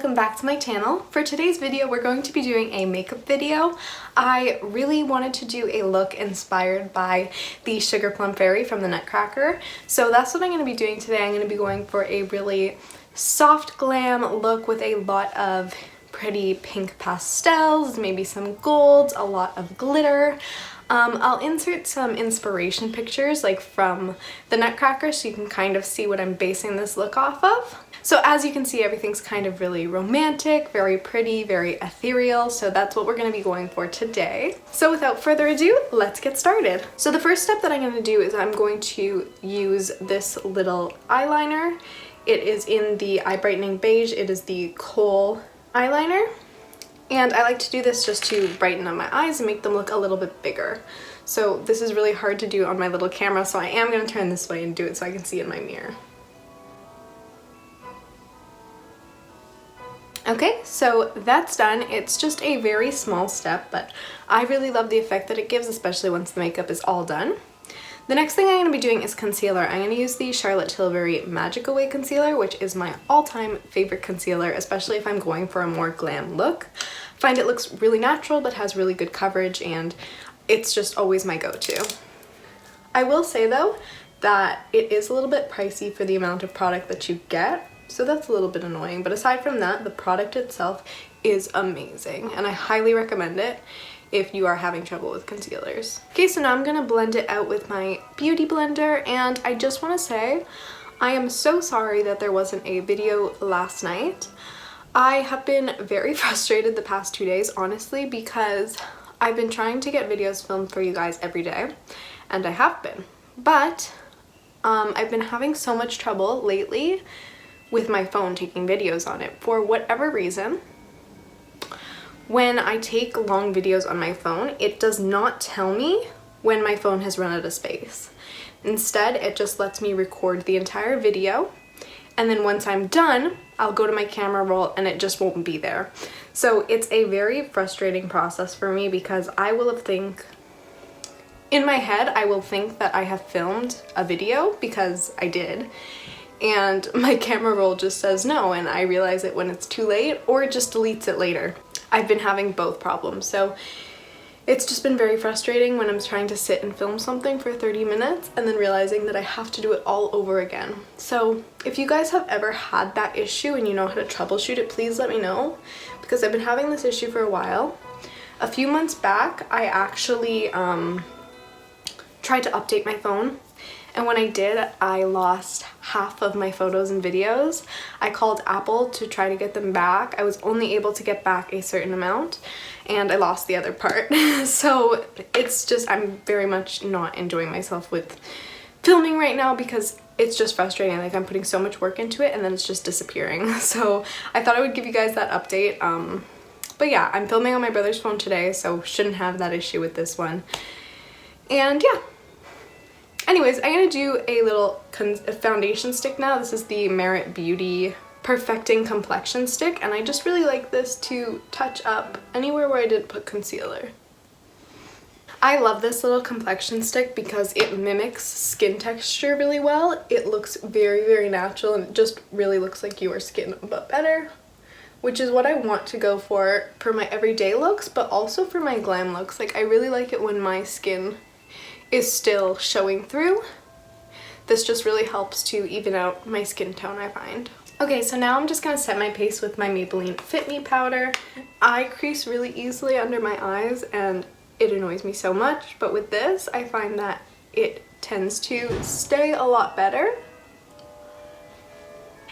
welcome back to my channel. For today's video, we're going to be doing a makeup video. I really wanted to do a look inspired by the Sugar Plum Fairy from the Nutcracker. So that's what I'm going to be doing today. I'm going to be going for a really soft glam look with a lot of pretty pink pastels, maybe some golds, a lot of glitter. I'll insert some inspiration pictures like from the Nutcracker so you can kind of see what I'm basing this look off of. So as you can see, everything's kind of really romantic, very pretty, very ethereal, so that's what we're going to be going for today. So without further ado, let's get started. So the first step that I'm going to do is I'm going to use this little eyeliner. It is in the Eye Brightening Beige. It is the Kohl eyeliner. And I like to do this just to brighten up my eyes and make them look a little bit bigger. So this is really hard to do on my little camera, so I am going to turn this way and do it so I can see in my mirror. Okay, so that's done. It's just a very small step, but I really love the effect that it gives, especially once the makeup is all done. The next thing I'm going to be doing is concealer. I'm going to use the Charlotte Tilbury Magic Away Concealer, which is my all-time favorite concealer, especially if I'm going for a more glam look. I find it looks really natural but has really good coverage, and it's just always my go-to. I will say though that it is a little bit pricey for the amount of product that you get, so that's a little bit annoying, but aside from that, the product itself is amazing and I highly recommend it if you are having trouble with concealers. Okay, so now I'm gonna blend it out with my beauty blender, and I just want to say I am so sorry that there wasn't a video last night. I have been very frustrated the past 2 days, honestly, because I've been trying to get videos filmed for you guys every day, and I have been, but I've been having so much trouble lately with my phone taking videos on it for whatever reason. When I take long videos on my phone, it does not tell me when my phone has run out of space. Instead, it just lets me record the entire video, and then once I'm done, I'll go to my camera roll and it just won't be there. So it's a very frustrating process for me because in my head, I will think that I have filmed a video because I did, and my camera roll just says no, and I realize it when it's too late, or it just deletes it later. I've been having both problems, so it's just been very frustrating when I'm trying to sit and film something for 30 minutes and then realizing that I have to do it all over again. So if you guys have ever had that issue and you know how to troubleshoot it, please let me know, because I've been having this issue for a while. A few months back, I actually tried to update my phone, and when I did, I lost half of my photos and videos. I called Apple to try to get them back. I was only able to get back a certain amount, and I lost the other part. So it's just, I'm very much not enjoying myself with filming right now because it's just frustrating. Like, I'm putting so much work into it and then it's just disappearing. So I thought I would give you guys that update. But yeah, I'm filming on my brother's phone today, so shouldn't have that issue with this one. And yeah. Anyways, I'm going to do a little foundation stick now. This is the Merit Beauty Perfecting Complexion Stick, and I just really like this to touch up anywhere where I didn't put concealer. I love this little complexion stick because it mimics skin texture really well. It looks very, very natural, and it just really looks like your skin, but better, which is what I want to go for my everyday looks, but also for my glam looks. Like, I really like it when my skin is still showing through. This just really helps to even out my skin tone, I find. Okay, so now I'm just gonna set my face with my Maybelline Fit Me Powder. I crease really easily under my eyes and it annoys me so much, but with this, I find that it tends to stay a lot better.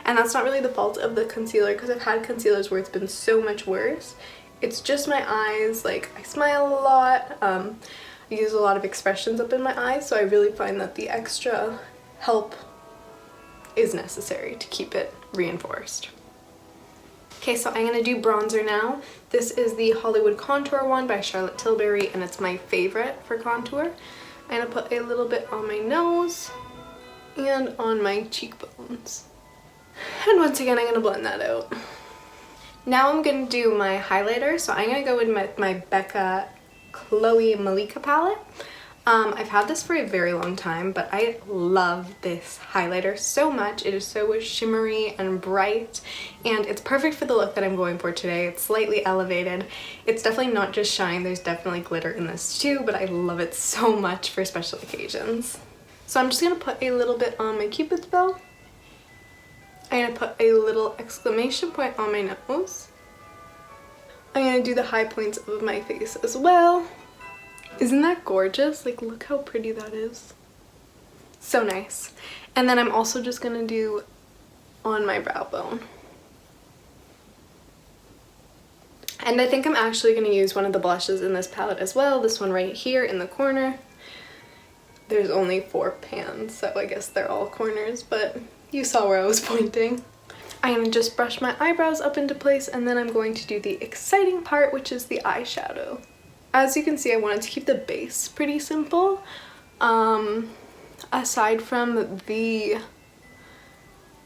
And that's not really the fault of the concealer, because I've had concealers where it's been so much worse. It's just my eyes. Like, I smile a lot. I use a lot of expressions up in my eyes, so I really find that the extra help is necessary to keep it reinforced. Okay, so I'm going to do bronzer now. This is the Hollywood Contour one by Charlotte Tilbury, and it's my favorite for contour. I'm going to put a little bit on my nose and on my cheekbones. And once again, I'm going to blend that out. Now I'm going to do my highlighter, so I'm going to go in with my Becca Chloe Malika palette. I've had this for a very long time, but I love this highlighter so much. It is so shimmery and bright, and it's perfect for the look that I'm going for today. It's slightly elevated. It's definitely not just shine, there's definitely glitter in this too, but I love it so much for special occasions. So I'm just gonna put a little bit on my Cupid's bow. I'm gonna put a little exclamation point on my nose. I'm gonna do the high points of my face as well. Isn't that gorgeous? Like, look how pretty that is. So nice. And then I'm also just gonna do on my brow bone. And I think I'm actually gonna use one of the blushes in this palette as well. This one right here in the corner. There's only 4 pans, so I guess they're all corners, but you saw where I was pointing. I'm gonna just brush my eyebrows up into place, and then I'm going to do the exciting part, which is the eyeshadow. As you can see, I wanted to keep the base pretty simple. Aside from the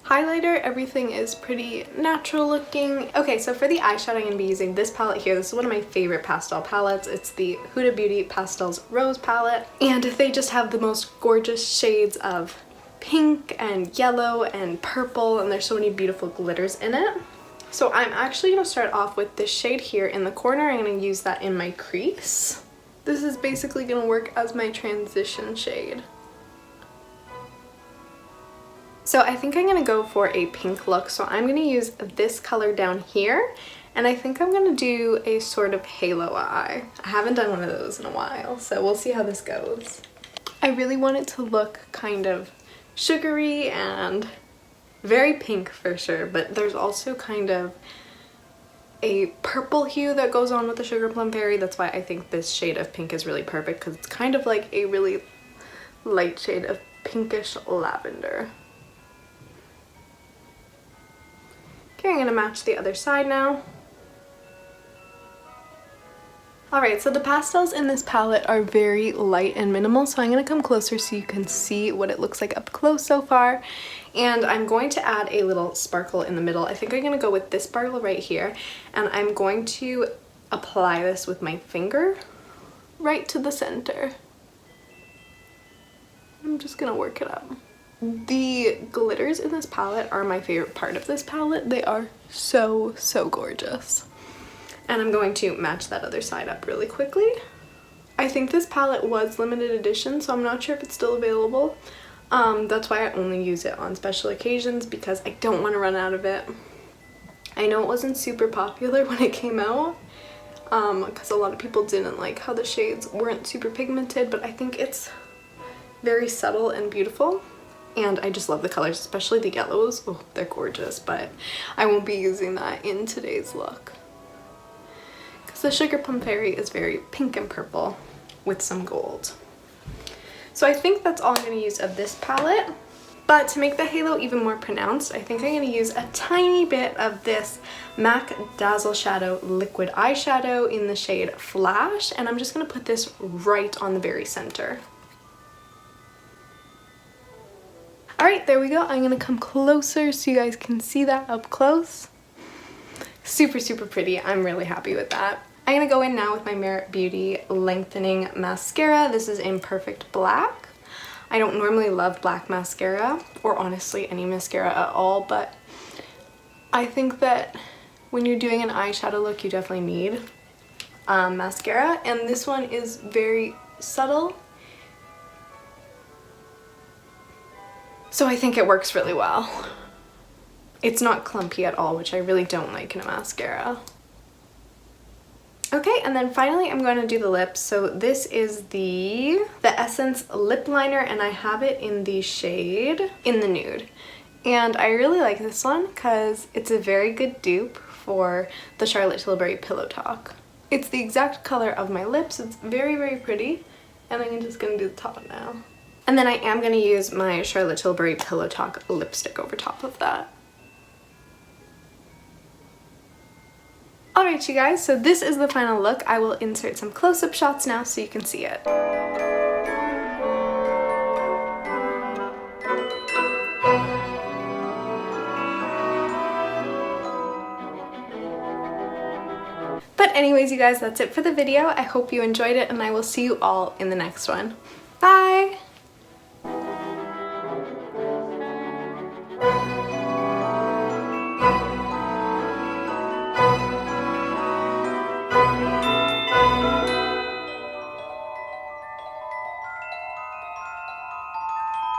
highlighter, everything is pretty natural looking. Okay, so for the eyeshadow, I'm going to be using this palette here. This is one of my favorite pastel palettes. It's the Huda Beauty Pastels Rose palette. And they just have the most gorgeous shades of pink and yellow and purple, and there's so many beautiful glitters in it. So I'm actually going to start off with this shade here in the corner. I'm going to use that in my crease. This is basically going to work as my transition shade. So I think I'm going to go for a pink look. So I'm going to use this color down here, and I think I'm going to do a sort of halo eye. I haven't done one of those in a while, so we'll see how this goes. I really want it to look kind of sugary and very pink for sure, but there's also kind of a purple hue that goes on with the Sugar Plum Fairy. That's why I think this shade of pink is really perfect, because it's kind of like a really light shade of pinkish lavender. Okay, I'm gonna match the other side now. Alright, so the pastels in this palette are very light and minimal, so I'm going to come closer so you can see what it looks like up close so far. And I'm going to add a little sparkle in the middle. I think I'm going to go with this sparkle right here, and I'm going to apply this with my finger right to the center. I'm just going to work it up. The glitters in this palette are my favorite part of this palette. They are so, so gorgeous. And I'm going to match that other side up really quickly. I think this palette was limited edition, so I'm not sure if it's still available. That's why I only use it on special occasions, because I don't want to run out of it. I know it wasn't super popular when it came out, because a lot of people didn't like how the shades weren't super pigmented, but I think it's very subtle and beautiful. And I just love the colors, especially the yellows. Oh, they're gorgeous, but I won't be using that in today's look. The Sugar Plum Fairy is very pink and purple with some gold. So I think that's all I'm going to use of this palette. But to make the halo even more pronounced, I think I'm going to use a tiny bit of this MAC Dazzle Shadow liquid eyeshadow in the shade Flash. And I'm just going to put this right on the very center. Alright, there we go. I'm going to come closer so you guys can see that up close. Super, super pretty. I'm really happy with that. I'm going to go in now with my Merit Beauty Lengthening Mascara. This is in Perfect Black. I don't normally love black mascara, or honestly any mascara at all, but I think that when you're doing an eyeshadow look, you definitely need mascara, and this one is very subtle. So I think it works really well. It's not clumpy at all, which I really don't like in a mascara. Okay, and then finally I'm going to do the lips. So this is the Essence lip liner, and I have it in the shade In the Nude. And I really like this one because it's a very good dupe for the Charlotte Tilbury Pillow Talk. It's the exact color of my lips. It's very, very pretty. And I'm just going to do the top now. And then I am going to use my Charlotte Tilbury Pillow Talk lipstick over top of that. Alright you guys, so this is the final look. I will insert some close-up shots now so you can see it. But anyways, you guys, that's it for the video. I hope you enjoyed it, and I will see you all in the next one. Bye!